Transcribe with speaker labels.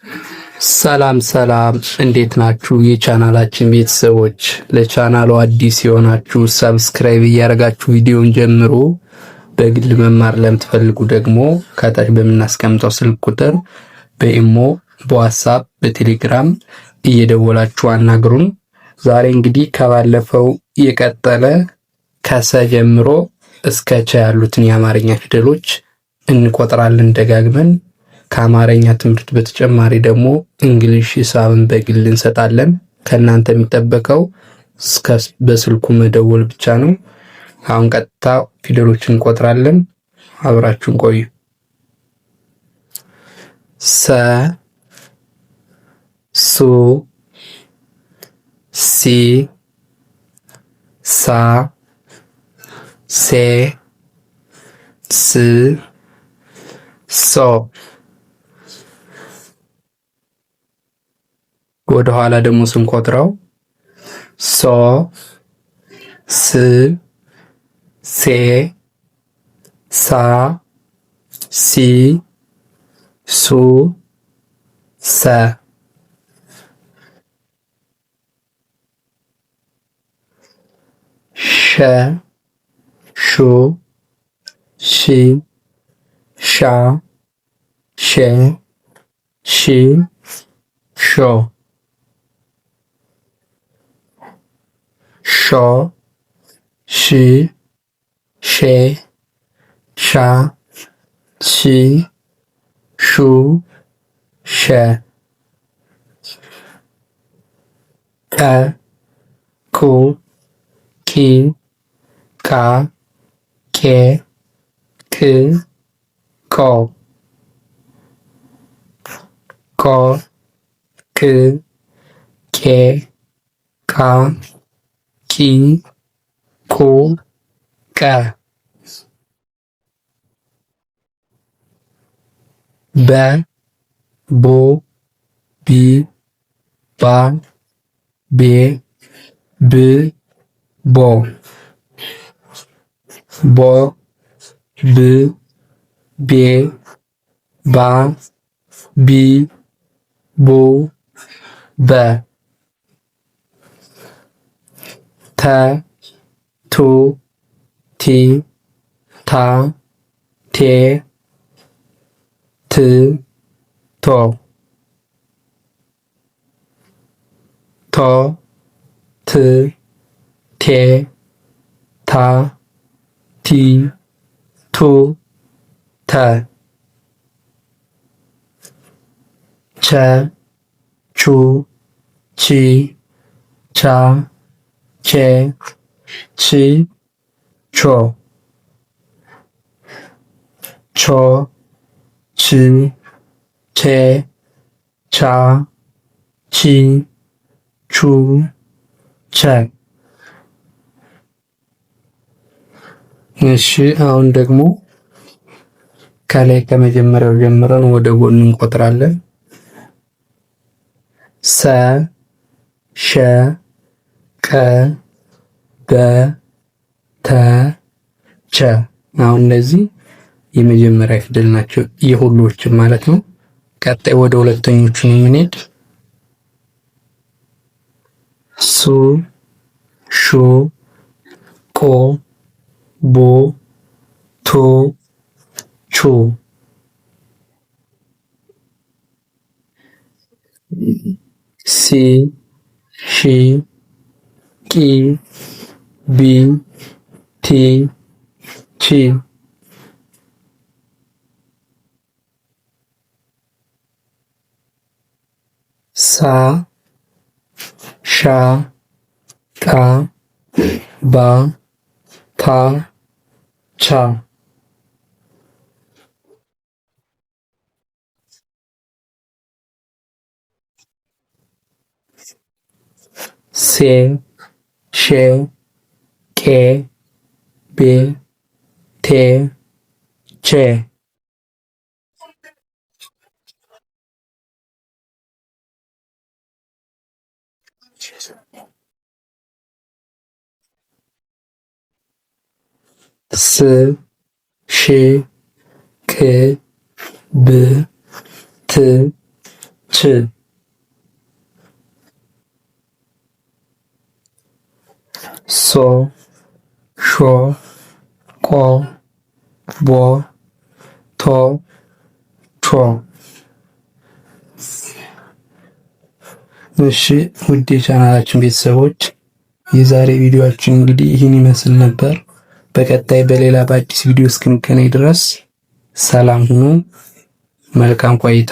Speaker 1: ሰላም ሰላም፣ እንዴት ናችሁ የቻናላችን ቤተሰቦች? ለቻናሉ አዲስ የሆናችሁ ሰብስክራይብ እያደረጋችሁ ቪዲዮን ጀምሩ። በግል መማር ለምትፈልጉ ደግሞ ከታች በምናስቀምጠው ስልክ ቁጥር በኢሞ፣ በዋትስአፕ፣ በቴሌግራም እየደወላችሁ አናግሩን። ዛሬ እንግዲህ ከባለፈው የቀጠለ ከሰ ጀምሮ እስከ ቸ ያሉትን የአማርኛ ፊደሎች እንቆጥራለን ደጋግመን። ከአማርኛ ትምህርት በተጨማሪ ደግሞ እንግሊሽ ሂሳብን በግል እንሰጣለን። ከእናንተ የሚጠበቀው በስልኩ መደወል ብቻ ነው። አሁን ቀጥታ ፊደሎችን እንቆጥራለን። አብራችሁን ቆዩ። ሰ፣ ሱ፣ ሲ፣ ሳ፣ ሴ፣ ስ፣ ሶ። ወደ ኋላ ደግሞ ስንቆጥረው ሶ፣ ስ፣ ሴ፣ ሳ፣ ሲ፣ ሱ፣ ሰ። ሸ፣ ሹ፣ ሺ፣ ሻ፣ ሼ፣ ሺ፣ ሾ። ሾ፣ ሺ፣ ሼ፣ ሻ፣ ሺ፣ ሹ፣ ሸ። ቀ፣ ቁ፣ ቂ፣ ቃ፣ ቄ፣ ቅ፣ ቆ። ቆ፣ ቅ፣ ቄ፣ ቃ፣ ቂ፣ ቁ፣ ቀ። በ፣ ቦ፣ ቢ፣ ባ፣ ቤ፣ ብ፣ ቦ። ቦ፣ ብ፣ ቤ፣ ባ፣ ቢ፣ ቡ፣ በ። ተ፣ ቱ፣ ቲ፣ ታ፣ ቴ፣ ት፣ ቶ። ቶ፣ ት፣ ቴ፣ ታ፣ ቲ፣ ቱ፣ ተ። ቸ፣ ቹ፣ ቺ፣ ቻ፣ ቼ፣ ቺ፣ ቾ። ቾ፣ ቺ፣ ቼ፣ ቻ፣ ቺ፣ ቹ፣ ቸ። እሺ አሁን ደግሞ ከላይ ከመጀመሪያው ጀምረን ወደ ጎን እንቆጥራለን። ሰ፣ ሸ፣ ቀ፣ በ፣ ተ፣ ቸ። አሁን እነዚህ የመጀመሪያ ፊደል ናቸው የሁሎችም ማለት ነው። ቀጣይ ወደ ሁለተኞቹ ነው የምንሄድ። ሱ፣ ሹ፣ ቆ፣ ቦ፣ ቶ፣ ቹ። ሲ፣ ሺ፣ ቂ፣ ቢ፣ ቲ፣ ቺ። ሳ፣ ሻ፣ ቃ፣ ባ፣ ታ፣ ቻ። ሴ፣ ሼ፣ ቄ፣ ቤ፣ ቴ፣ ቼ። ስ፣ ሽ፣ ክ፣ ብ፣ ት፣ ች። ሶ ሾ ቆ ቦ ቶ ቾ። እሺ ውድ የቻናላችን ቤተሰቦች የዛሬ ቪዲዮአችን እንግዲህ ይህን ይመስል ነበር። በቀጣይ በሌላ በአዲስ ቪዲዮ እስክንገናኝ ድረስ ሰላም ሁኑ። መልካም ቆይታ